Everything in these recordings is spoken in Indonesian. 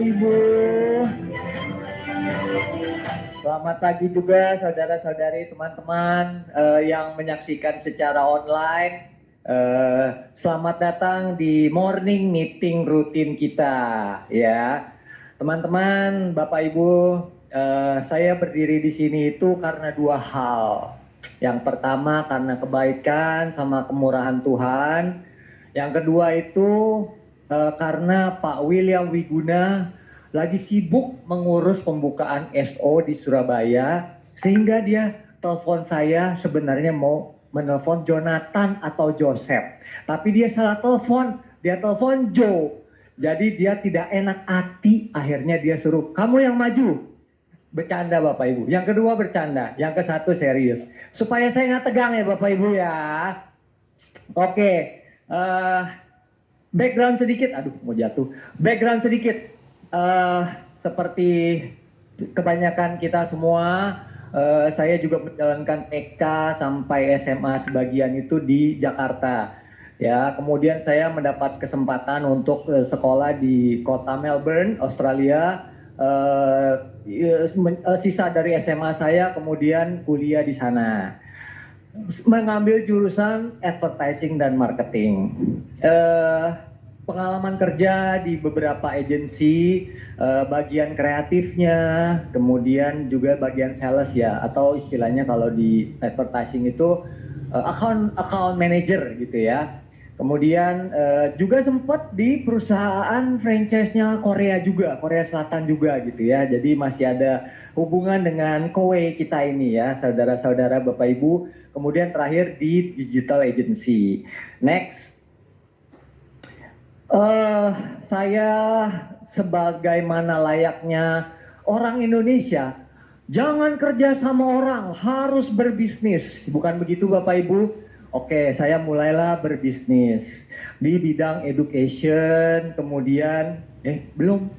Ibu. Selamat pagi juga saudara-saudari, teman-teman yang menyaksikan secara online. Selamat datang di morning meeting rutin kita, ya. Teman-teman, Bapak Ibu, saya berdiri di sini itu karena dua hal. Yang pertama karena kebaikan sama kemurahan Tuhan. Yang kedua itu karena Pak William Wiguna lagi sibuk mengurus pembukaan SO di Surabaya, sehingga dia telepon saya sebenarnya mau menelpon Jonathan atau Joseph, tapi dia salah telepon, dia telepon Joe. Jadi dia tidak enak hati, akhirnya dia suruh kamu yang maju. Bercanda Bapak Ibu. Yang kedua bercanda, yang ke satu serius. Supaya saya nggak tegang ya Bapak Ibu ya. Oke, background sedikit, aduh mau jatuh. Background sedikit, seperti kebanyakan kita semua, saya juga menjalankan TK sampai SMA sebagian itu di Jakarta. Ya, kemudian saya mendapat kesempatan untuk sekolah di kota Melbourne, Australia. Sisa dari SMA saya kemudian kuliah di sana, mengambil jurusan advertising dan marketing. Pengalaman kerja di beberapa agensi, bagian kreatifnya, kemudian juga bagian sales ya, atau istilahnya kalau di advertising itu account manager gitu ya. Kemudian juga sempat di perusahaan franchise-nya Korea juga, Korea Selatan juga gitu ya. Jadi masih ada hubungan dengan Kowe kita ini ya, saudara-saudara Bapak Ibu. Kemudian terakhir di digital agency. Next. Saya sebagaimana layaknya orang Indonesia, jangan kerja sama orang, harus berbisnis. Bukan begitu Bapak Ibu? Oke, saya mulailah berbisnis di bidang education, kemudian belum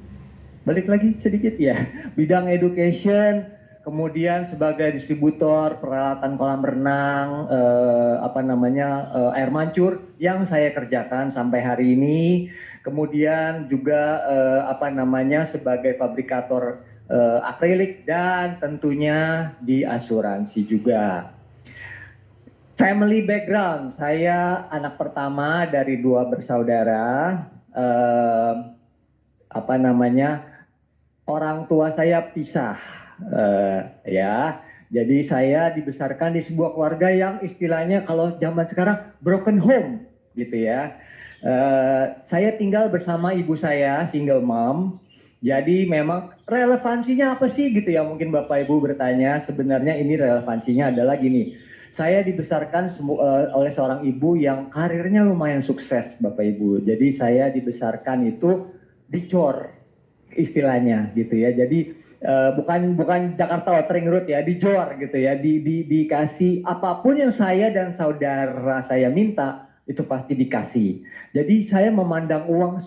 balik lagi sedikit ya, bidang education, kemudian sebagai distributor peralatan kolam renang, air mancur yang saya kerjakan sampai hari ini. Kemudian juga sebagai fabrikator akrilik dan tentunya di asuransi juga. Family background, saya anak pertama dari dua bersaudara. Orang tua saya pisah, ya. Jadi saya dibesarkan di sebuah keluarga yang istilahnya kalau zaman sekarang broken home, gitu ya. Saya tinggal bersama ibu saya, single mom. Jadi memang relevansinya apa sih gitu ya, mungkin Bapak Ibu bertanya. Sebenarnya ini relevansinya adalah gini. Saya dibesarkan oleh seorang ibu yang karirnya lumayan sukses Bapak Ibu. Jadi saya dibesarkan itu dicor istilahnya gitu ya. Jadi bukan Jakarta Outering Road ya, di Jor gitu ya. Dikasih apapun yang saya dan saudara saya minta itu pasti dikasih. Jadi saya memandang uang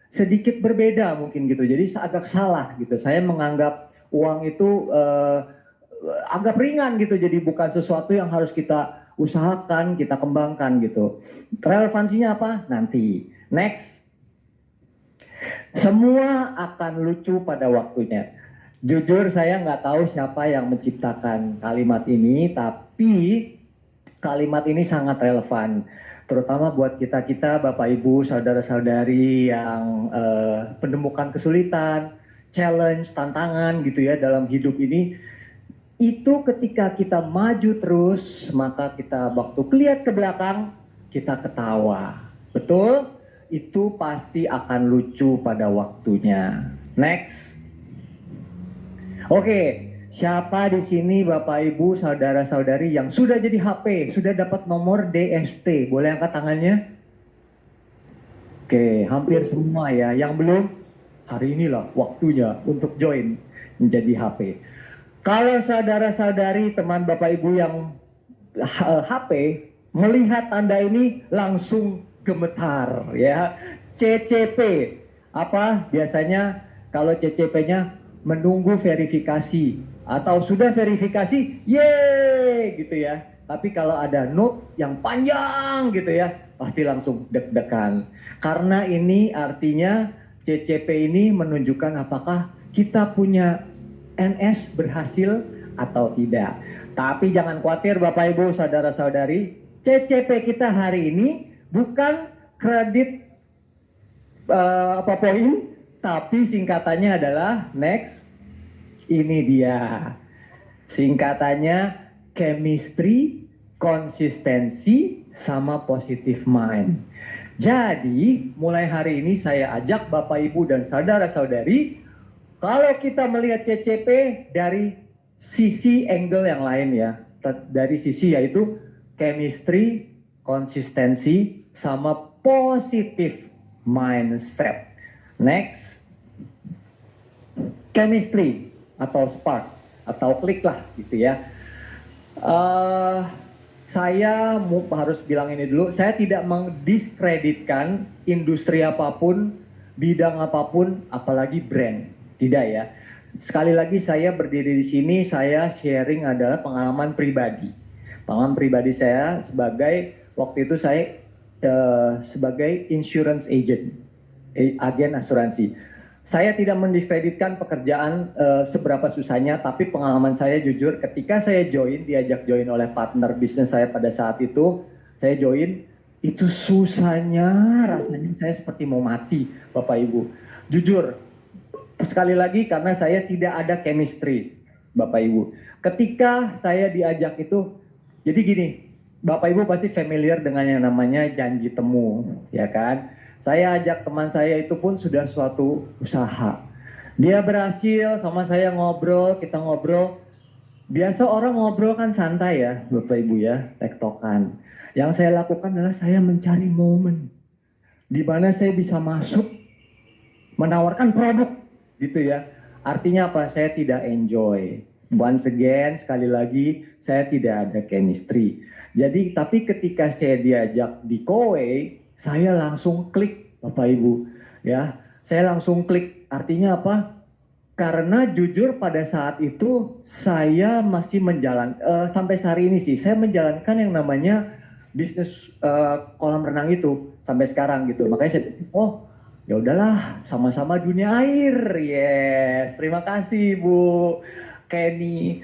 sedikit berbeda mungkin gitu. Jadi agak salah gitu. Saya menganggap uang itu agak ringan gitu. Jadi bukan sesuatu yang harus kita usahakan, kita kembangkan gitu. Relevansinya apa? Nanti. Next. Semua akan lucu pada waktunya. Jujur saya nggak tahu siapa yang menciptakan kalimat ini, tapi kalimat ini sangat relevan. Terutama buat kita-kita, Bapak Ibu, saudara-saudari yang penemukan kesulitan, challenge, tantangan gitu ya dalam hidup ini. Itu ketika kita maju terus, maka kita waktu lihat ke belakang, kita ketawa. Betul? Itu pasti akan lucu pada waktunya. Next. Oke, siapa di sini Bapak Ibu, saudara-saudari yang sudah jadi HP, sudah dapat nomor DST? Boleh angkat tangannya? Oke, hampir semua ya. Yang belum, hari inilah waktunya untuk join menjadi HP. Kalau saudara-saudari, teman Bapak Ibu yang HP, melihat tanda ini langsung gemetar ya. CCP apa biasanya kalau CCP-nya menunggu verifikasi atau sudah verifikasi, yeay gitu ya. Tapi kalau ada note yang panjang gitu ya, pasti langsung deg-degan. Karena ini artinya CCP ini menunjukkan apakah kita punya NS berhasil atau tidak. Tapi jangan khawatir Bapak Ibu saudara-saudari, CCP kita hari ini bukan kredit poin, tapi singkatannya adalah next. Ini dia. Singkatannya chemistry, konsistensi, sama positive mind. Jadi, mulai hari ini saya ajak Bapak Ibu dan saudara-saudari, kalau kita melihat CCP dari sisi angle yang lain ya, dari sisi yaitu chemistry, konsistensi, sama positive mindset. Next, chemistry atau spark atau klik lah gitu ya. Saya harus bilang ini dulu, saya tidak mendiskreditkan industri apapun, bidang apapun, apalagi brand. Tidak ya. Sekali lagi saya berdiri di sini, saya sharing adalah pengalaman pribadi. Pengalaman pribadi saya sebagai, waktu itu saya sebagai insurance agent, agen asuransi. Saya tidak mendiskreditkan pekerjaan seberapa susahnya, tapi pengalaman saya jujur ketika saya diajak join oleh partner bisnis saya pada saat itu, saya join, itu susahnya, rasanya saya seperti mau mati, Bapak Ibu. Jujur, sekali lagi karena saya tidak ada chemistry, Bapak Ibu. Ketika saya diajak itu, jadi gini, Bapak Ibu pasti familiar dengan yang namanya janji temu, ya kan? Saya ajak teman saya itu pun sudah suatu usaha. Dia berhasil sama saya ngobrol, kita ngobrol. Biasa orang ngobrol kan santai ya, Bapak Ibu ya, tektokan. Yang saya lakukan adalah saya mencari momen di mana saya bisa masuk menawarkan produk gitu ya. Artinya apa? Saya tidak enjoy. Once again, sekali lagi, saya tidak ada chemistry. Jadi, tapi ketika saya diajak di Kowe, saya langsung klik, Bapak Ibu. Ya, saya langsung klik. Artinya apa? Karena jujur pada saat itu saya masih sampai hari ini sih, saya menjalankan yang namanya bisnis kolam renang itu sampai sekarang gitu. Makanya saya, oh ya udahlah, sama-sama dunia air. Yes, terima kasih Bu Kenny.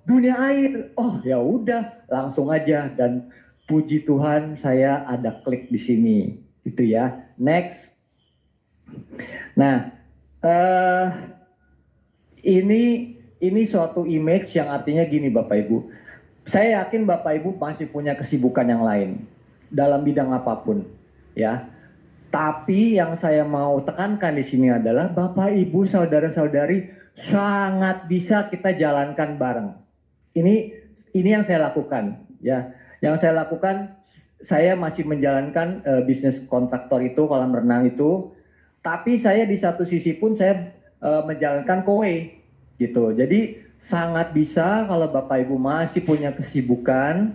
Dunia air. Oh ya udah, langsung aja, dan puji Tuhan saya ada klik di sini. Gitu ya. Next. Nah, ini suatu image yang artinya gini Bapak Ibu. Saya yakin Bapak Ibu masih punya kesibukan yang lain dalam bidang apapun, ya. Tapi yang saya mau tekankan di sini adalah Bapak Ibu saudara-saudari sangat bisa kita jalankan bareng. Ini yang saya lakukan, ya. Yang saya lakukan, saya masih menjalankan bisnis kontraktor itu, kolam renang itu. Tapi saya di satu sisi pun saya menjalankan kowe gitu. Jadi sangat bisa kalau Bapak Ibu masih punya kesibukan,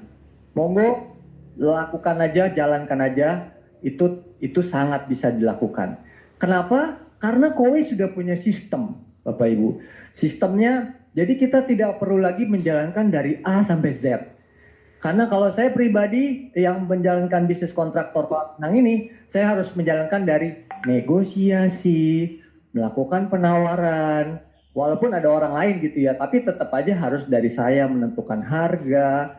monggo lakukan aja, jalankan aja. Itu sangat bisa dilakukan. Kenapa? Karena kowe sudah punya sistem, Bapak Ibu. Sistemnya, jadi kita tidak perlu lagi menjalankan dari A sampai Z. Karena kalau saya pribadi yang menjalankan bisnis kontraktor kolam renang ini, saya harus menjalankan dari negosiasi, melakukan penawaran, walaupun ada orang lain gitu ya, tapi tetap aja harus dari saya menentukan harga,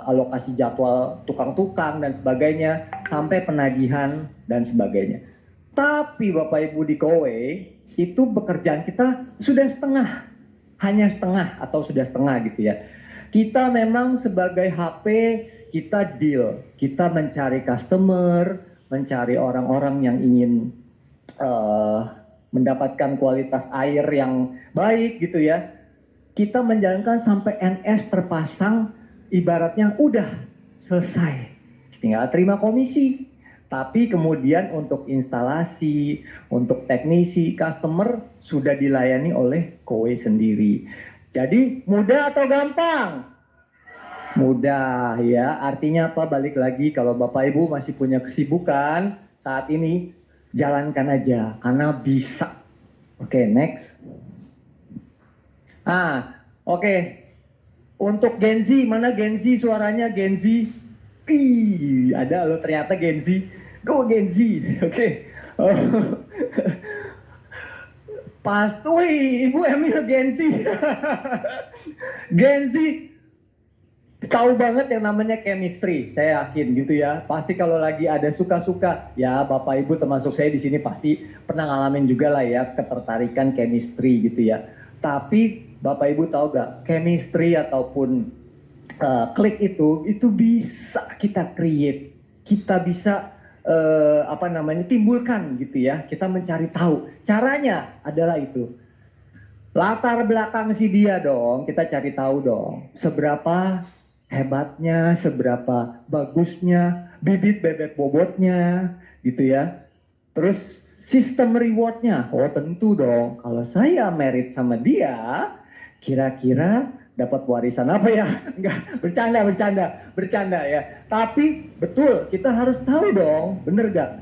alokasi jadwal tukang-tukang dan sebagainya, sampai penagihan dan sebagainya. Tapi Bapak Ibu di Kowe, itu pekerjaan kita sudah setengah, hanya setengah atau sudah setengah gitu ya. Kita memang sebagai HP, kita deal, kita mencari customer, mencari orang-orang yang ingin mendapatkan kualitas air yang baik gitu ya. Kita menjalankan sampai NS terpasang, ibaratnya udah selesai, tinggal terima komisi. Tapi kemudian untuk instalasi, untuk teknisi, customer sudah dilayani oleh Kowe sendiri. Jadi mudah atau gampang? Mudah ya, artinya apa? Balik lagi, kalau Bapak Ibu masih punya kesibukan saat ini, jalankan aja karena bisa. Oke, next. Oke. Untuk Gen Z, mana Gen Z suaranya? Gen Z. Ada loh ternyata Gen Z. Go Gen Z. Oke. Oh, pas, wih, Ibu Emil Gensi. Gensi tahu banget yang namanya chemistry, saya yakin gitu ya. Pasti kalau lagi ada suka-suka, ya Bapak Ibu termasuk saya di sini pasti pernah ngalamin juga lah ya ketertarikan chemistry gitu ya. Tapi Bapak Ibu tahu gak, chemistry ataupun klik itu bisa kita create, kita bisa apa namanya timbulkan gitu ya. Kita mencari tahu. Caranya adalah itu. Latar belakang si dia dong, kita cari tahu dong. Seberapa hebatnya, seberapa bagusnya, bibit bebek bobotnya, gitu ya. Terus sistem rewardnya, oh tentu dong. Kalau saya merit sama dia, kira-kira dapat warisan apa ya? Enggak, bercanda ya. Tapi betul, kita harus tahu dong, bener gak?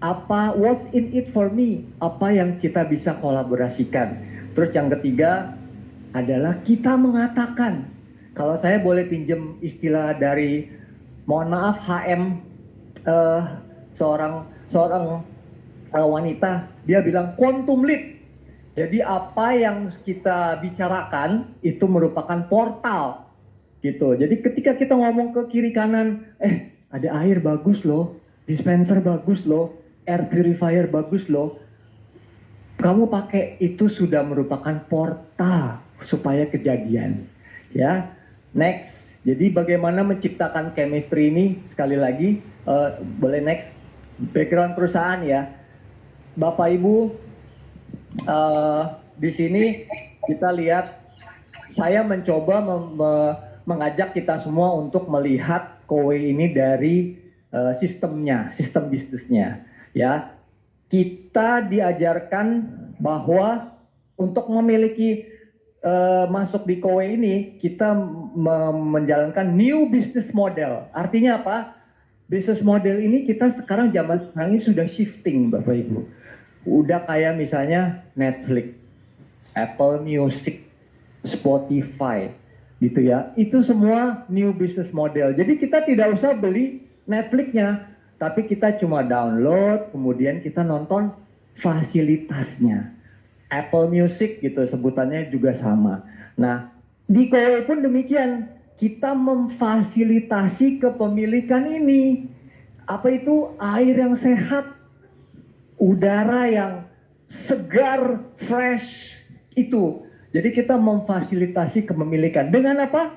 Apa what's in it for me? Apa yang kita bisa kolaborasikan? Terus yang ketiga adalah kita mengatakan, kalau saya boleh pinjam istilah dari, mohon maaf HM, eh, seorang seorang wanita, dia bilang quantum leap. Jadi apa yang kita bicarakan itu merupakan portal gitu. Jadi ketika kita ngomong ke kiri kanan, ada air bagus loh, dispenser bagus loh, air purifier bagus loh, kamu pakai itu sudah merupakan portal supaya kejadian. Ya, next. Jadi bagaimana menciptakan chemistry ini? Sekali lagi, boleh next. Background perusahaan ya, Bapak Ibu. Di sini kita lihat, saya mencoba mengajak kita semua untuk melihat Kowe ini dari sistemnya, sistem bisnisnya. Ya, kita diajarkan bahwa untuk memiliki masuk di Kowe ini, kita menjalankan new business model. Artinya apa? Business model ini kita sekarang zaman sekarang ini sudah shifting, Bapak Ibu. Udah kayak misalnya Netflix, Apple Music, Spotify, gitu ya. Itu semua new business model. Jadi kita tidak usah beli Netflixnya, tapi kita cuma download, kemudian kita nonton fasilitasnya. Apple Music gitu sebutannya juga sama. Nah, di Kowe pun demikian. Kita memfasilitasi kepemilikan ini. Apa itu? Air yang sehat, udara yang segar, fresh, itu. Jadi kita memfasilitasi kepemilikan. Dengan apa?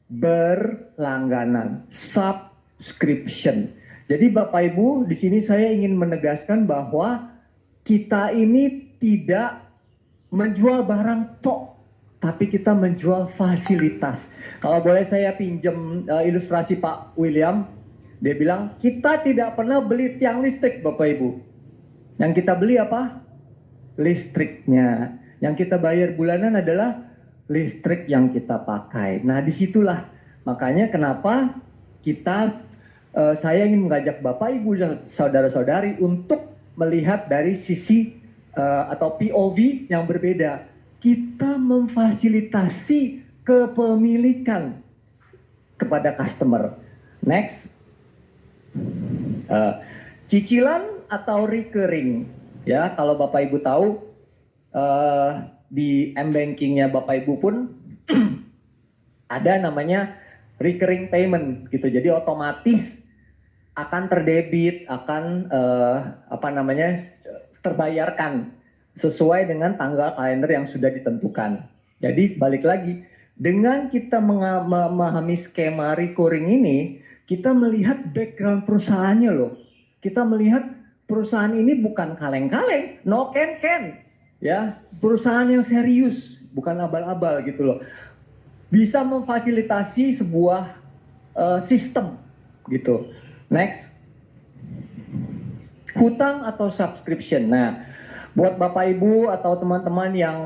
Berlangganan, subscription. Jadi Bapak Ibu, di sini saya ingin menegaskan bahwa kita ini tidak menjual barang tok, tapi kita menjual fasilitas. Kalau boleh saya pinjam ilustrasi Pak William, dia bilang kita tidak pernah beli tiang listrik, Bapak Ibu. Yang kita beli apa? Listriknya. Yang kita bayar bulanan adalah listrik yang kita pakai. Nah, disitulah makanya kenapa kita, saya ingin mengajak Bapak Ibu saudara-saudari untuk melihat dari sisi atau POV yang berbeda. Kita memfasilitasi kepemilikan kepada customer. Next. Cicilan atau recurring, ya kalau Bapak Ibu tahu di m-bankingnya Bapak Ibu pun ada namanya recurring payment gitu. Jadi otomatis akan terdebit, akan apa namanya terbayarkan sesuai dengan tanggal kalender yang sudah ditentukan. Jadi balik lagi, dengan kita memahami skema recurring ini, kita melihat background perusahaannya loh. Kita melihat perusahaan ini bukan kaleng-kaleng, no can-can. Ya, perusahaan yang serius, bukan abal-abal gitu loh. Bisa memfasilitasi sebuah sistem gitu. Next. Hutang atau subscription. Nah, buat Bapak Ibu atau teman-teman yang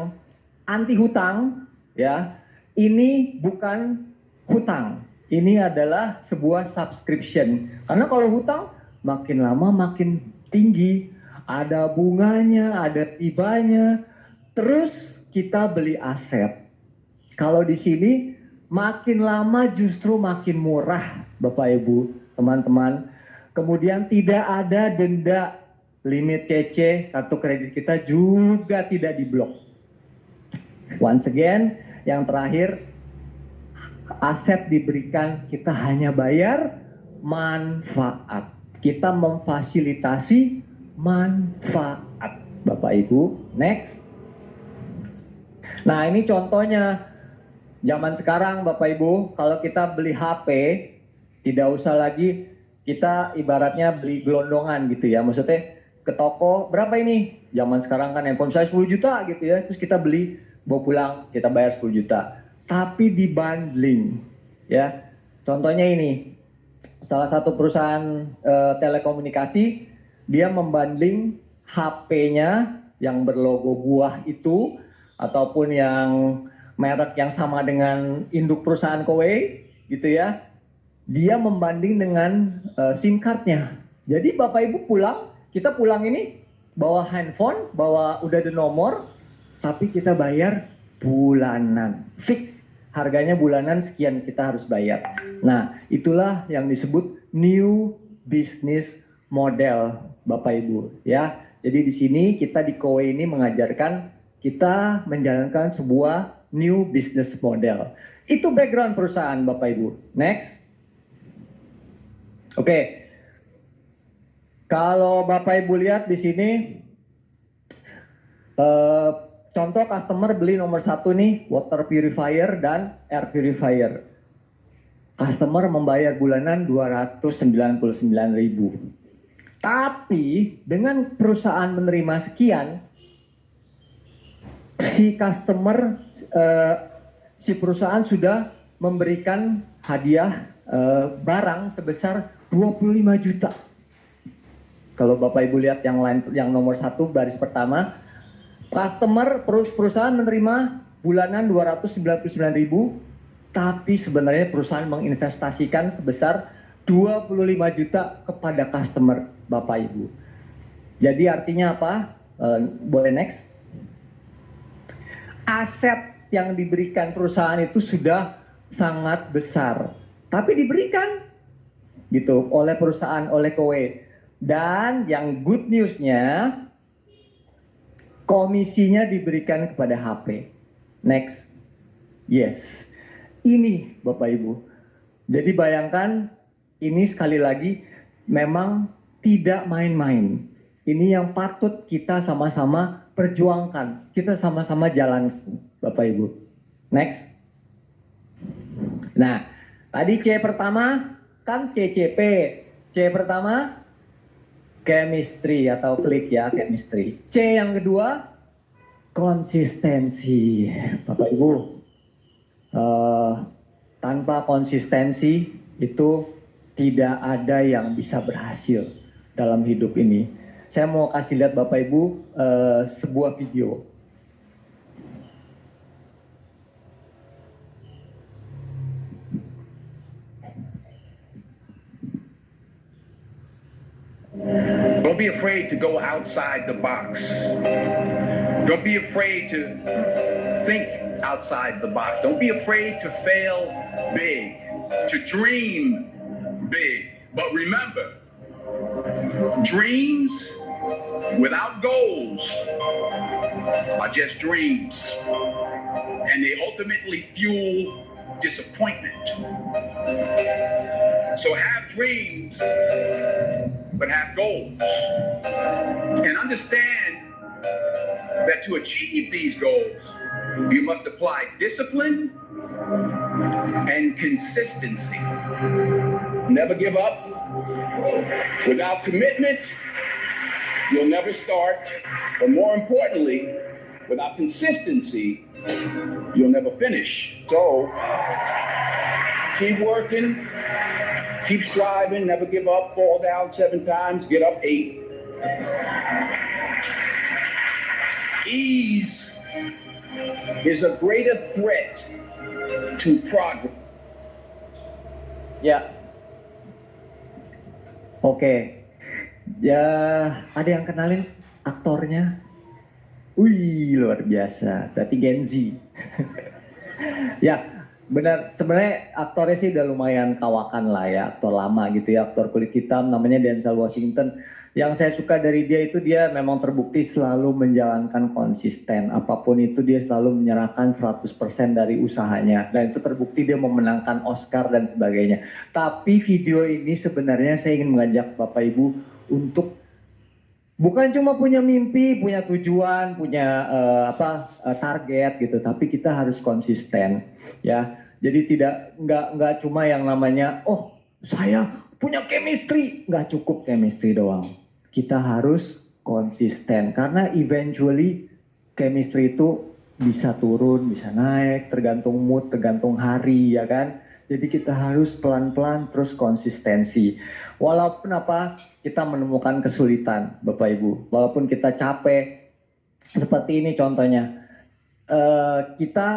anti hutang, ya, ini bukan hutang. Ini adalah sebuah subscription. Karena kalau hutang makin lama makin tinggi, ada bunganya, ada ribanya. Terus kita beli aset. Kalau di sini makin lama justru makin murah, Bapak Ibu, teman-teman. Kemudian tidak ada denda limit CC kartu kredit kita juga tidak diblok. Once again, yang terakhir, aset diberikan, kita hanya bayar manfaat. Kita memfasilitasi manfaat. Bapak Ibu, next. Nah, ini contohnya. Zaman sekarang Bapak Ibu, kalau kita beli HP, tidak usah lagi kita ibaratnya beli gelondongan gitu ya. Maksudnya ke toko, berapa ini? Zaman sekarang kan handphone saya 10 juta gitu ya. Terus kita beli, bawa pulang, kita bayar 10 juta. Tapi dibundling ya. Contohnya ini, salah satu perusahaan telekomunikasi, dia membundling HP-nya yang berlogo buah itu, ataupun yang merek yang sama dengan induk perusahaan kowe gitu ya, dia membanding dengan SIM cardnya. Jadi Bapak Ibu pulang, kita pulang ini bawa handphone, bawa udah ada nomor, tapi kita bayar bulanan, fix. Harganya bulanan sekian kita harus bayar. Nah, itulah yang disebut new business model, Bapak Ibu ya. Jadi di sini kita di Kowe ini mengajarkan kita menjalankan sebuah new business model. Itu background perusahaan Bapak Ibu. Next. Oke. Kalau Bapak Ibu lihat di sini, contoh customer beli nomor 1 nih, water purifier dan air purifier. Customer membayar bulanan 299.000. Tapi dengan perusahaan menerima sekian, si customer, si perusahaan sudah memberikan hadiah barang sebesar 25 juta. Kalau Bapak Ibu lihat yang lain, yang nomor 1 baris pertama, perusahaan menerima bulanan 299.000, tapi sebenarnya perusahaan menginvestasikan sebesar 25 juta kepada customer Bapak Ibu. Jadi artinya apa? Boleh next. Aset yang diberikan perusahaan itu sudah sangat besar, tapi diberikan gitu oleh perusahaan, oleh Kowe. Dan yang good newsnya, komisinya diberikan kepada HP. Next. Yes. Ini Bapak Ibu. Jadi bayangkan, ini sekali lagi memang tidak main-main. Ini yang patut kita sama-sama perjuangkan. Kita sama-sama jalan, Bapak Ibu. Next. Nah, tadi C pertama kan CCP. C pertama chemistry atau klik ya, chemistry. C yang kedua konsistensi. Bapak Ibu, tanpa konsistensi itu tidak ada yang bisa berhasil dalam hidup ini. Saya mau kasih lihat Bapak Ibu sebuah video. Don't be afraid to go outside the box. Don't be afraid to think outside the box. Don't be afraid to fail big, to dream big. But remember, dreams without goals are just dreams, and they ultimately fuel disappointment. So have dreams, but have goals, and understand that to achieve these goals, you must apply discipline and consistency. Never give up. Without commitment, you'll never start. But more importantly, without consistency, you'll never finish. So, keep working, keep striving, never give up, fall down 7 times, get up 8. Ease is a greater threat to progress. Ya. Oke. Ya, ada yang kenalin aktornya? Wih, luar biasa. Berarti Gen Z. Ya, Benar, sebenarnya aktornya sih udah lumayan kawakan lah ya, aktor lama gitu ya, aktor kulit hitam namanya Denzel Washington. Yang saya suka dari dia itu dia memang terbukti selalu menjalankan konsisten. Apapun itu dia selalu menyerahkan 100% dari usahanya. Dan itu terbukti dia memenangkan Oscar dan sebagainya. Tapi video ini sebenarnya saya ingin mengajak Bapak Ibu untuk bukan cuma punya mimpi, punya tujuan, punya target gitu, tapi kita harus konsisten ya. Jadi nggak cuma yang namanya saya punya chemistry, nggak cukup chemistry doang. Kita harus konsisten karena eventually chemistry itu bisa turun, bisa naik, tergantung mood, tergantung hari ya kan. Jadi kita harus pelan-pelan terus konsistensi. Walaupun kita menemukan kesulitan, Bapak Ibu. Walaupun kita capek, seperti ini contohnya. Kita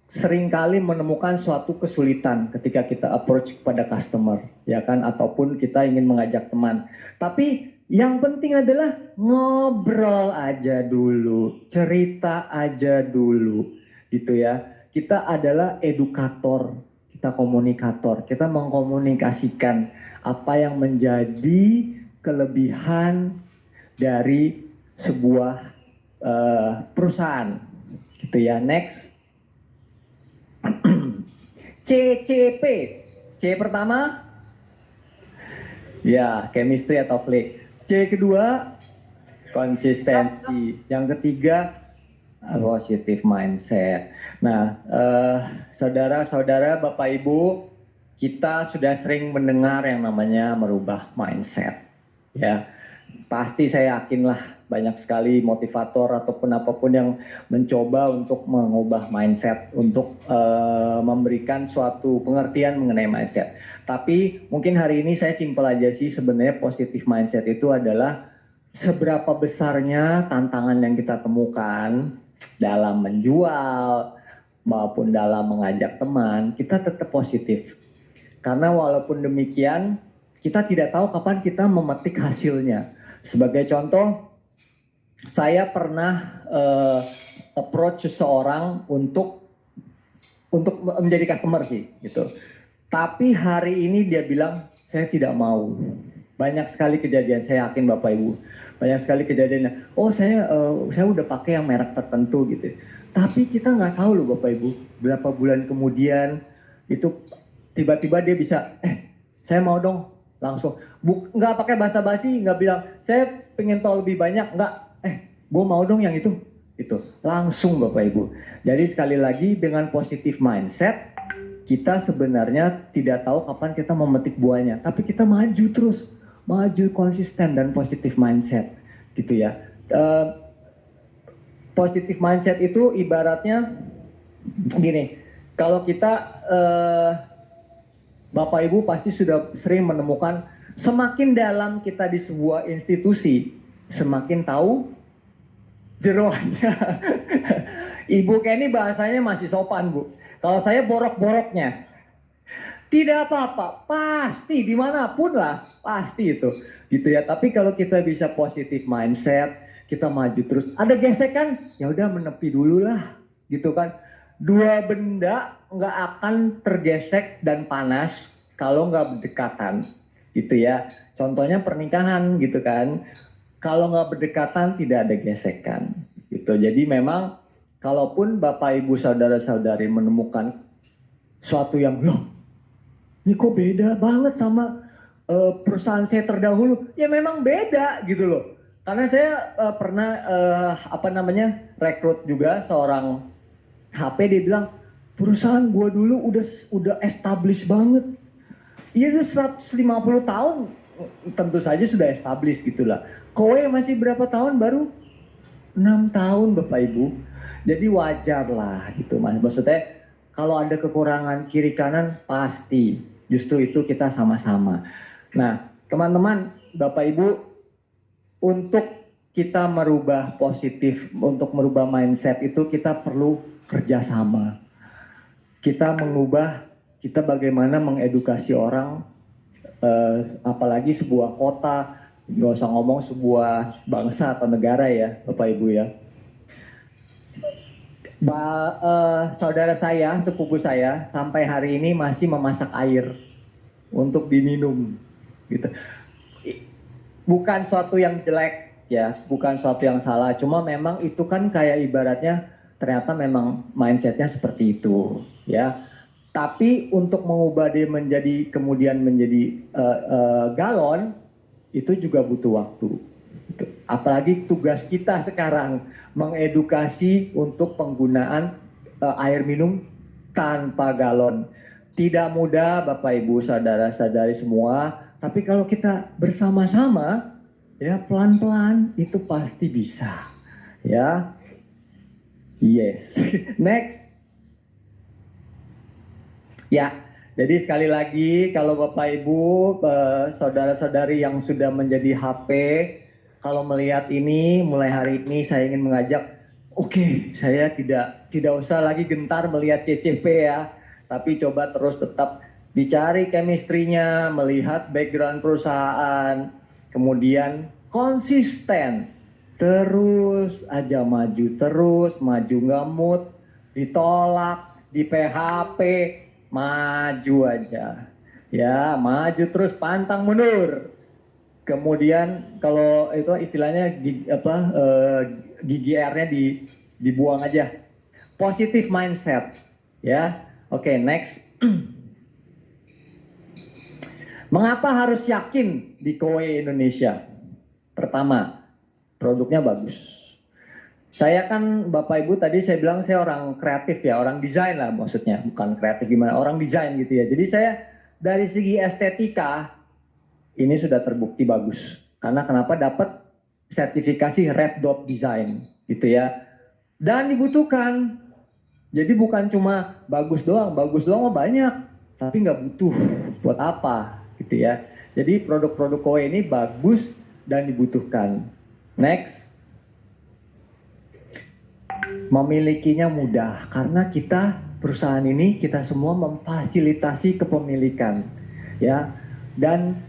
seringkali menemukan suatu kesulitan ketika kita approach kepada customer, ya kan? Ataupun kita ingin mengajak teman. Tapi yang penting adalah ngobrol aja dulu, cerita aja dulu, gitu ya. Kita adalah edukator, kita komunikator, kita mengkomunikasikan apa yang menjadi kelebihan dari sebuah perusahaan, gitu ya. Next, CCP, C pertama, ya chemistry atau play. C kedua, konsistensi. Yang ketiga, positive mindset. Nah, saudara-saudara, Bapak Ibu, kita sudah sering mendengar yang namanya merubah mindset. Ya, pasti saya yakinlah banyak sekali motivator ataupun apapun yang mencoba untuk mengubah mindset, untuk memberikan suatu pengertian mengenai mindset. Tapi mungkin hari ini saya simpel aja sih, sebenarnya positive mindset itu adalah seberapa besarnya tantangan yang kita temukan dalam menjual maupun dalam mengajak teman, kita tetap positif. Karena walaupun demikian, kita tidak tahu kapan kita memetik hasilnya. Sebagai contoh, saya pernah approach seseorang untuk menjadi customer sih, gitu. Tapi hari ini dia bilang saya tidak mau. Banyak sekali kejadian, saya yakin Bapak Ibu, banyak sekali kejadiannya. Saya udah pakai yang merek tertentu gitu. Tapi kita nggak tahu loh Bapak Ibu, berapa bulan kemudian itu tiba-tiba dia bisa, saya mau dong langsung. Nggak pakai basa-basi, nggak bilang saya pengen tahu lebih banyak, nggak. Gue mau dong yang itu langsung Bapak Ibu. Jadi sekali lagi dengan positive mindset, kita sebenarnya tidak tahu kapan kita memetik buahnya, tapi kita maju terus, maju konsisten dan positive mindset, gitu ya. Positive mindset itu ibaratnya gini, kalau kita Bapak Ibu pasti sudah sering menemukan semakin dalam kita di sebuah institusi, semakin tahu jeroannya. Ibu Kenny bahasanya masih sopan, Bu. Kalau saya borok-boroknya. Tidak apa-apa, pasti dimanapun lah, pasti itu. Gitu ya, tapi kalau kita bisa positive mindset, kita maju terus. Ada gesekan, ya udah menepi dulu lah, gitu kan. Dua benda nggak akan tergesek dan panas kalau nggak berdekatan, gitu ya. Contohnya pernikahan, gitu kan. Kalau nggak berdekatan tidak ada gesekan, gitu. Jadi memang kalaupun Bapak Ibu saudara-saudari menemukan suatu yang loh, ini kok beda banget sama perusahaan saya terdahulu, ya memang beda gitu loh. Karena saya pernah rekrut juga seorang HP, dia bilang perusahaan gua dulu udah established banget. Iya, itu 150 tahun tentu saja sudah established gitulah. Kowe masih berapa tahun, baru 6 tahun Bapak Ibu. Jadi wajar lah gitu Mas. Maksudnya kalau ada kekurangan kiri kanan pasti, justru itu kita sama-sama. Nah teman-teman, Bapak Ibu, untuk kita merubah positif, untuk merubah mindset itu kita perlu kerjasama. Kita bagaimana mengedukasi orang, apalagi sebuah kota, nggak usah ngomong sebuah bangsa atau negara ya Bapak Ibu ya. Saudara saya, sepupu saya, sampai hari ini masih memasak air untuk diminum, gitu. Bukan suatu yang jelek, ya, bukan suatu yang salah. Cuma memang itu kan kayak ibaratnya ternyata memang mindsetnya seperti itu, ya. Tapi untuk mengubah dia menjadi kemudian menjadi galon itu juga butuh waktu. Apalagi tugas kita sekarang mengedukasi untuk penggunaan air minum tanpa galon. Tidak mudah Bapak Ibu saudara-saudari semua, tapi kalau kita bersama-sama ya pelan-pelan itu pasti bisa. Ya. Yes. Next. Ya, jadi sekali lagi kalau Bapak Ibu, saudara-saudari yang sudah menjadi HP, kalau melihat ini mulai hari ini saya ingin mengajak, oke, saya tidak usah lagi gentar melihat CCP ya, tapi coba terus tetap dicari chemistry-nya, melihat background perusahaan, kemudian konsisten, terus aja maju, terus maju nggak mood, ditolak, di PHP, maju aja. Ya, maju terus pantang mundur. Kemudian kalau itu istilahnya gigi R-nya dibuang aja. Positive mindset. Ya. Oke, next. Mengapa harus yakin di Kowe Indonesia? Pertama, produknya bagus. Saya kan Bapak Ibu tadi saya bilang saya orang kreatif ya, orang desain lah maksudnya, bukan kreatif gimana, orang desain gitu ya. Jadi saya dari segi estetika ini sudah terbukti bagus. Karena kenapa dapat sertifikasi Red Dot Design gitu ya. Dan dibutuhkan. Jadi bukan cuma bagus doang mah banyak, tapi nggak butuh buat apa gitu ya. Jadi produk-produk Kowe ini bagus dan dibutuhkan. Next. Memilikinya mudah karena kita perusahaan ini kita semua memfasilitasi kepemilikan ya, dan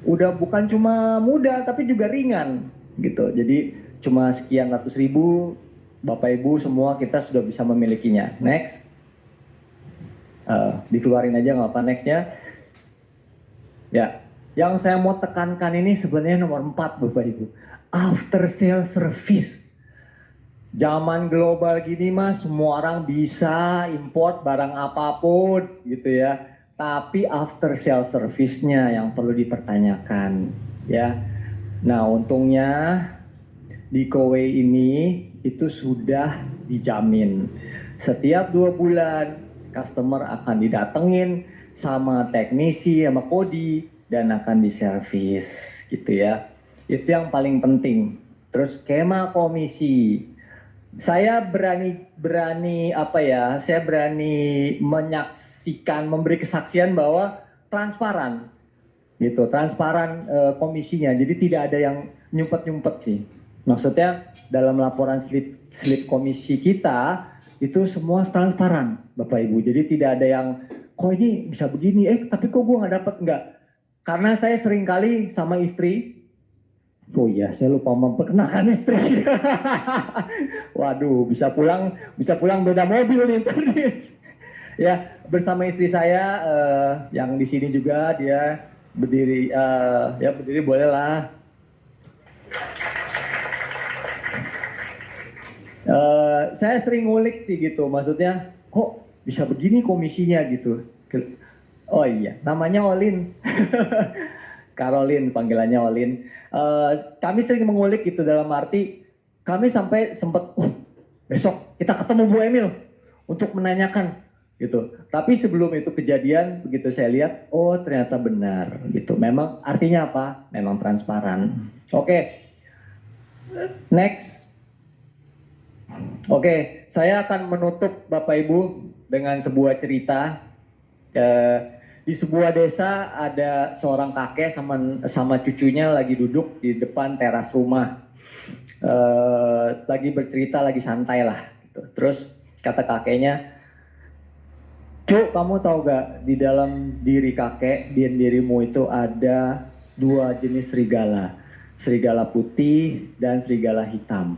udah bukan cuma mudah tapi juga ringan gitu. Jadi cuma sekian ratus ribu Bapak Ibu semua kita sudah bisa memilikinya. Next. Dikeluarin aja nggak apa nextnya ya. Yang saya mau tekankan ini sebenarnya nomor 4 Bapak Ibu, after sale service. Zaman global gini mah semua orang bisa import barang apapun gitu ya. Tapi after sale service-nya yang perlu dipertanyakan ya. Nah, untungnya di Kowe ini itu sudah dijamin. Setiap 2 bulan customer akan didatengin sama teknisi sama kodi dan akan diservis gitu ya. Itu yang paling penting. Terus skema komisi. Saya berani apa ya? Saya berani menyaksikan, memberi kesaksian bahwa transparan, gitu, transparan komisinya. Jadi tidak ada yang nyumpet sih. Maksudnya dalam laporan slip komisi kita itu semua transparan, Bapak Ibu. Jadi tidak ada yang, kok ini bisa begini, tapi kok gue nggak dapet, nggak. Karena saya sering kali sama istri. Oh iya, saya lupa memperkenalkan istri. Waduh, bisa pulang beda mobil nih. Ya, bersama istri saya yang di sini juga dia berdiri, ya berdiri boleh lah. Saya sering ngulik sih gitu, maksudnya kok bisa begini komisinya gitu. Oh iya, namanya Olin. Caroline panggilannya Olin. Kami sering mengulik gitu dalam arti kami sampai sempat besok kita ketemu Bu Emil untuk menanyakan gitu. Tapi sebelum itu kejadian begitu saya lihat, oh ternyata benar gitu. Memang artinya apa? Memang transparan. Oke. Next. Oke, saya akan menutup Bapak Ibu dengan sebuah cerita. Di sebuah desa ada seorang kakek sama cucunya lagi duduk di depan teras rumah, lagi bercerita, lagi santai lah gitu. Terus kata kakeknya, "Cuk, kamu tahu gak di dalam diri kakek, di dirimu itu ada 2 jenis serigala, serigala putih dan serigala hitam.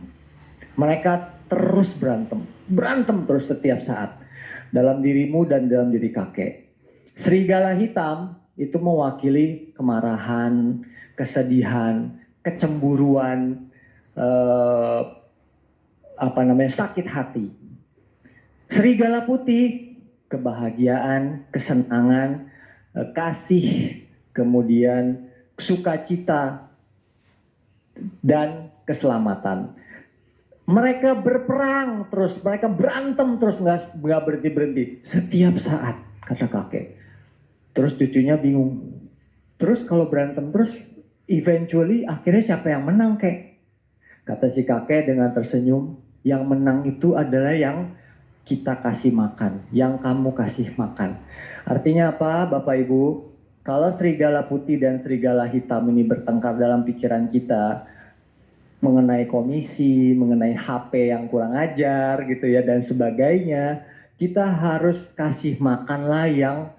Mereka terus berantem. berantem terus setiap saat dalam dirimu dan dalam diri kakek. Serigala hitam itu mewakili kemarahan, kesedihan, kecemburuan, sakit hati. Serigala putih, kebahagiaan, kesenangan, kasih, kemudian sukacita, dan keselamatan. Mereka berperang terus, mereka berantem terus, nggak berhenti-berhenti. Setiap saat, kata kakek. Terus cucunya bingung. Terus kalau berantem terus, eventually akhirnya siapa yang menang, kek? Kata si kakek dengan tersenyum, yang menang itu adalah yang kita kasih makan, yang kamu kasih makan. Artinya apa, Bapak Ibu? Kalau serigala putih dan serigala hitam ini bertengkar dalam pikiran kita mengenai komisi, mengenai HP yang kurang ajar gitu ya dan sebagainya, kita harus kasih makanlah yang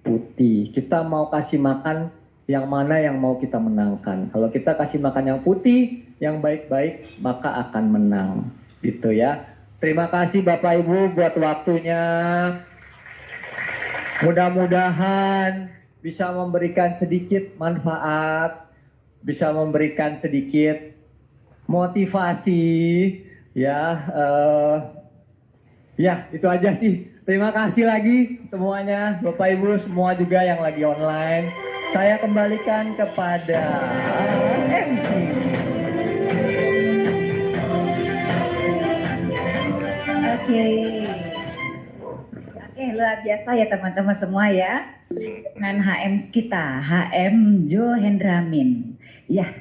putih. Kita mau kasih makan yang mana yang mau kita menangkan. Kalau kita kasih makan yang putih, yang baik-baik, maka akan menang. Gitu ya. Terima kasih Bapak Ibu buat waktunya. Mudah-mudahan bisa memberikan sedikit manfaat, bisa memberikan sedikit motivasi, ya. Ya, itu aja sih. Terima kasih lagi semuanya, Bapak Ibu semua juga yang lagi online. Saya kembalikan kepada MC. Oke, luar biasa ya teman-teman semua ya. Dengan HM kita, HM Jo Hendramin. Ya,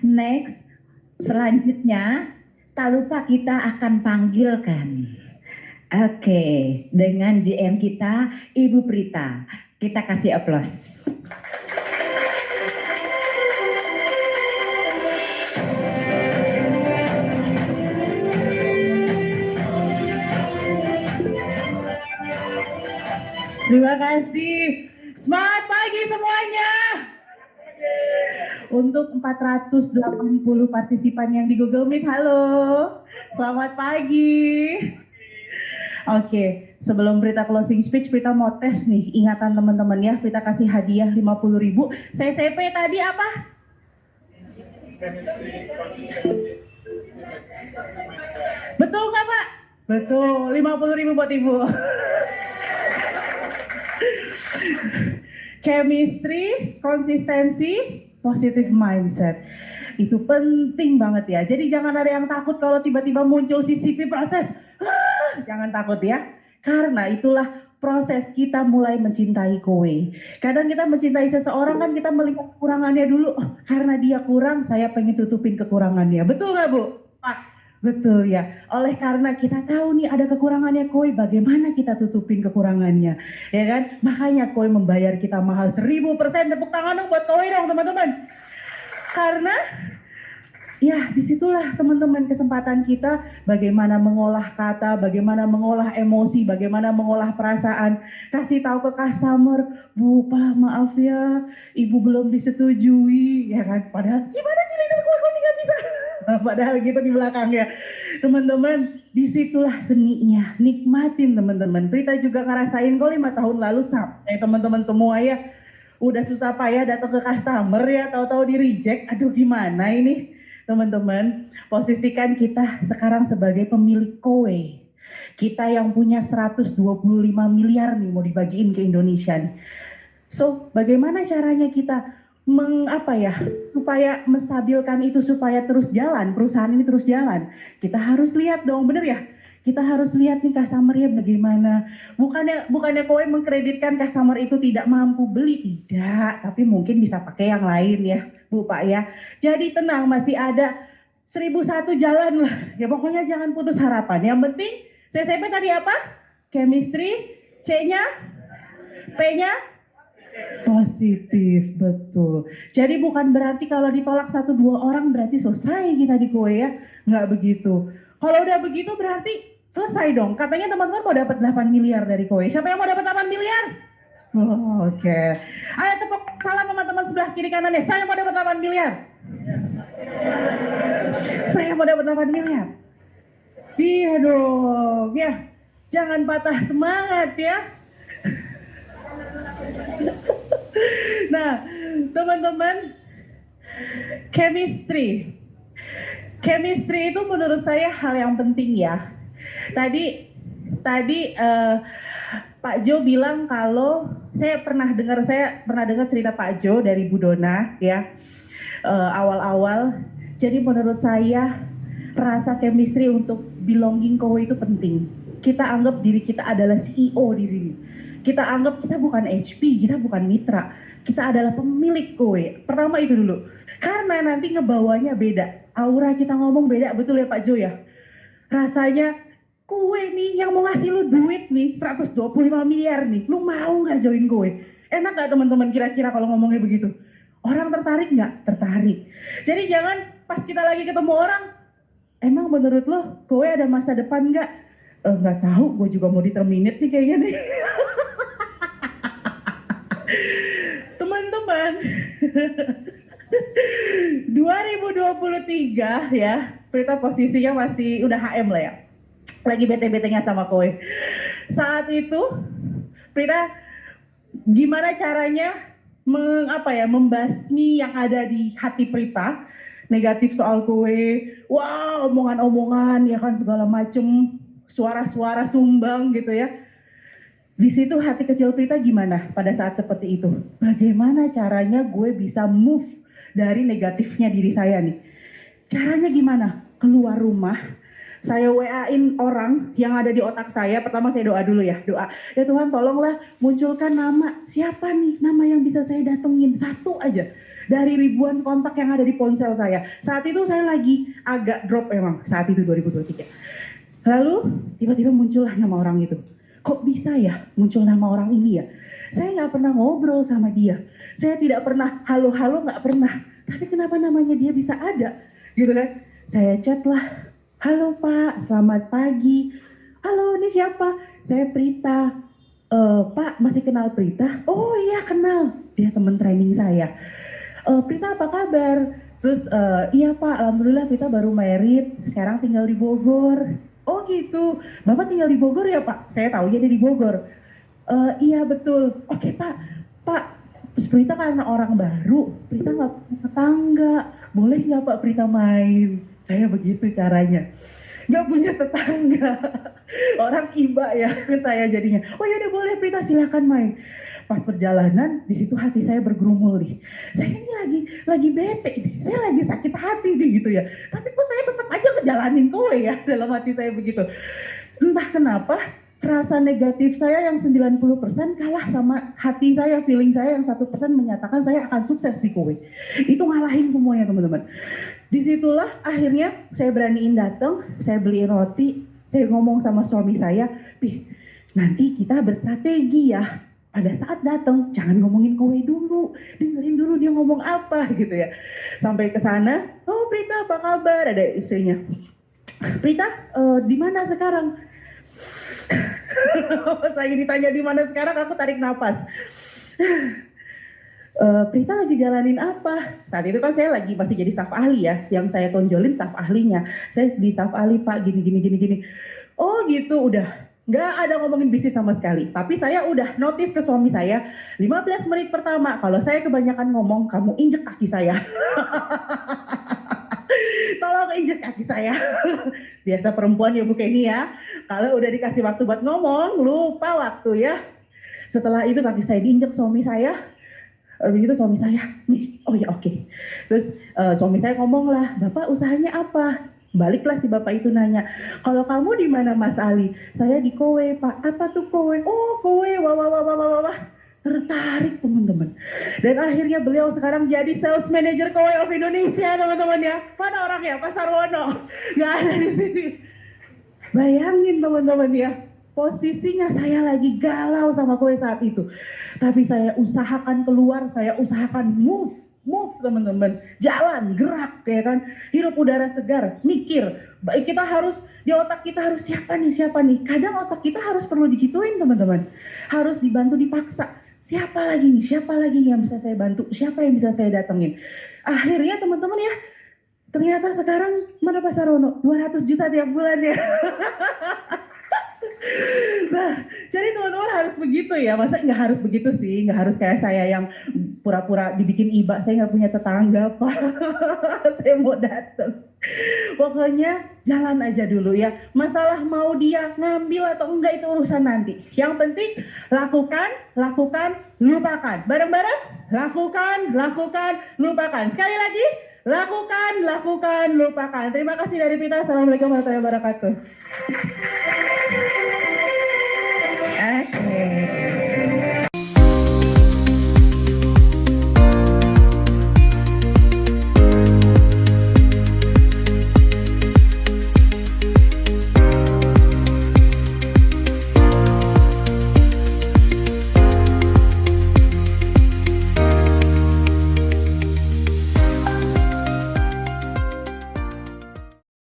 next, selanjutnya, tak lupa kita akan panggilkan. Oke, dengan GM kita, Ibu Prita. Kita kasih aplaus. Terima kasih. Semangat pagi semuanya. Untuk 480 partisipan yang di Google Meet, halo. Selamat pagi. Oke, sebelum Prita closing speech, Prita mau tes nih ingatan teman-teman ya. Prita kasih hadiah 50.000. CCP tadi apa? Betul nggak Pak? Betul, 50.000 buat Ibu. Chemistry, konsistensi, positive mindset. Itu penting banget ya. Jadi jangan ada yang takut kalau tiba-tiba muncul CCP proses. Jangan takut ya. Karena itulah proses kita mulai mencintai kowe. Kadang kita mencintai seseorang kan kita melihat kekurangannya dulu. Oh, karena dia kurang, saya pengen tutupin kekurangannya. Betul nggak Bu? Pak? Betul ya. Oleh karena kita tahu nih ada kekurangannya Koi, bagaimana kita tutupin kekurangannya, ya kan? Makanya Koi membayar kita mahal 1000%. Tepuk tangan dong buat Koi dong teman-teman. Karena ya disitulah teman-teman kesempatan kita bagaimana mengolah kata, bagaimana mengolah emosi, bagaimana mengolah perasaan. Kasih tahu ke customer, Bu, Pak, maaf ya, Ibu belum disetujui, ya kan? Padahal gimana sih leader gue kok nggak bisa? Padahal gitu di belakangnya. Teman-teman, disitulah seninya. Nikmatin teman-teman. Prita juga ngerasain kok 5 tahun lalu sampai teman-teman semua ya. Udah susah payah datang ke customer ya, tahu-tahu di reject. Aduh gimana ini? Teman-teman, posisikan kita sekarang sebagai pemilik Kowe. Kita yang punya 125 miliar nih mau dibagiin ke Indonesia nih. So, bagaimana caranya kita supaya menstabilkan itu supaya terus jalan, perusahaan ini terus jalan. Kita harus lihat dong, bener ya? Kita harus lihat nih customer-nya bagaimana. Bukannya Kowe mengkreditkan customer itu tidak mampu beli, tidak, tapi mungkin bisa pakai yang lain ya, Bu Pak ya. Jadi tenang, masih ada 1001 jalan lah. Ya pokoknya jangan putus harapan. Yang penting CCP tadi apa? Chemistry, C-nya, P-nya positif, betul. Jadi bukan berarti kalau ditolak 1-2 orang berarti selesai kita di Kowe ya. Nggak begitu. Kalau udah begitu berarti selesai dong. Katanya teman-teman mau dapat 8 miliar dari Kowe. Siapa yang mau dapat 8 miliar? Oh, oke. Ayo tepuk salam sama teman sebelah kiri kanan deh. Saya mau dapat 8 miliar. Saya mau dapat 8 miliar. Iya dong, ya. Jangan patah semangat ya. Nah, teman-teman, chemistry. Chemistry itu menurut saya hal yang penting ya. Tadi tadi Pak Jo bilang kalau saya pernah dengar cerita Pak Jo dari Bu Dona ya, awal-awal. Jadi menurut saya rasa chemistry untuk belonging kowe itu penting. Kita anggap diri kita adalah CEO di sini. Kita anggap kita bukan HP, kita bukan mitra. Kita adalah pemilik kowe. Pertama itu dulu. Karena nanti ngebawanya beda. Aura kita ngomong beda, betul ya Pak Jo ya? Rasanya kue nih yang mau ngasih lu duit nih 125 miliar nih, lu mau nggak join gue? Enak nggak teman-teman kira-kira kalau ngomongnya begitu? Orang tertarik nggak? Tertarik. Jadi jangan pas kita lagi ketemu orang, emang menurut lo gue ada masa depan nggak? Nggak tahu, gue juga mau di-terminate nih kayaknya nih. Teman-teman, 2023 ya, Prita posisinya masih udah HM lah ya. Lagi bete-betenya sama kowe. Saat itu Prita gimana caranya membasmi yang ada di hati Prita negatif soal kowe. Wah, omongan-omongan ya kan segala macem, suara-suara sumbang gitu ya. Di situ hati kecil Prita gimana pada saat seperti itu? Bagaimana caranya gue bisa move dari negatifnya diri saya nih? Caranya gimana? Keluar rumah, saya WA-in orang yang ada di otak saya. Pertama saya doa dulu ya, doa. Ya Tuhan tolonglah munculkan nama. Siapa nih nama yang bisa saya datengin? Satu aja. Dari ribuan kontak yang ada di ponsel saya. Saat itu saya lagi agak drop emang. Saat itu 2023. Lalu tiba-tiba muncullah nama orang itu. Kok bisa ya muncul nama orang ini ya? Saya nggak pernah ngobrol sama dia. Saya tidak pernah halo-halo, nggak pernah. Tapi kenapa namanya dia bisa ada? Gitu kan? Saya chat lah. Halo Pak, selamat pagi. Halo, ini siapa? Saya Prita. Pak, masih kenal Prita? Oh iya kenal. Dia teman training saya. Prita apa kabar? Terus iya Pak, alhamdulillah Prita baru married. Sekarang tinggal di Bogor. Oh gitu. Bapak tinggal di Bogor ya Pak? Saya tahu dia di Bogor. Iya betul. Oke Pak. Pak, Prita karena orang baru, Prita nggak punya tetangga. Boleh nggak Pak Prita main? Saya begitu caranya. Nggak punya tetangga. Orang iba ya ke saya jadinya. Oh ya udah boleh Prita silakan main. Pas perjalanan di situ hati saya bergumul nih. Saya ini lagi bete nih. Saya lagi sakit hati nih gitu ya. Tapi kok saya tetap aja ngejalanin kowe ya dalam hati saya begitu. Entah kenapa rasa negatif saya yang 90% kalah sama hati saya, feeling saya yang 1% menyatakan saya akan sukses di kowe. Itu ngalahin semuanya teman-teman. Disitulah akhirnya saya beraniin datang, saya beliin roti, saya ngomong sama suami saya, Pih, nanti kita berstrategi ya. Pada saat datang jangan ngomongin kowe dulu, dengerin dulu dia ngomong apa gitu ya. Sampai ke sana, oh Prita apa kabar? Ada istrinya. Prita, di mana sekarang? Pas lagi ditanya di mana sekarang, aku tarik napas. Prita lagi jalanin apa? Saat itu kan saya lagi masih jadi staf ahli ya, yang saya tonjolin staf ahlinya. Saya di staf ahli Pak, gini. Oh gitu, udah. Nggak ada ngomongin bisnis sama sekali. Tapi saya udah notice ke suami saya, 15 menit pertama, kalau saya kebanyakan ngomong, kamu injek kaki saya. Tolong injek kaki saya. Biasa perempuan ya Bu Kenny ya. Kalau udah dikasih waktu buat ngomong, lupa waktu ya. Setelah itu kaki saya diinjek suami saya. Begitu suami saya, nih, oh ya oke. Terus suami saya ngomong lah, Bapak usahanya apa? Baliklah si bapak itu nanya, kalau kamu di mana Mas Ali? Saya di Kowe Pak. Apa tuh Kowe? Oh Kowe, wah. Tertarik teman-teman. Dan akhirnya beliau sekarang jadi sales manager Kowe of Indonesia teman-teman ya. Mana orangnya? Pak Sarwono. Gak ada di sini. Bayangin teman-teman ya. Posisinya saya lagi galau sama Kowe saat itu. Tapi saya usahakan keluar, saya usahakan move teman-teman, jalan, gerak ya kan, hirup udara segar, mikir. Baik kita harus di otak kita harus siapa nih. Kadang otak kita harus perlu digituin teman-teman, harus dibantu dipaksa. Siapa lagi nih yang bisa saya bantu, siapa yang bisa saya datengin. Akhirnya teman-teman ya, Ternyata sekarang mana Pak Sarono? 200 juta tiap bulan ya. Nah, jadi teman-teman harus begitu ya. Masa nggak harus begitu sih, nggak harus kayak saya yang pura-pura dibikin iba. Saya nggak punya tetangga Pak. Saya mau datang. Pokoknya jalan aja dulu ya. Masalah mau dia ngambil atau enggak itu urusan nanti. Yang penting lakukan, lupakan. Bareng-bareng, lakukan, lupakan. Sekali lagi, lakukan, lupakan. Terima kasih dari Pita. Assalamualaikum warahmatullahi wabarakatuh. Oke.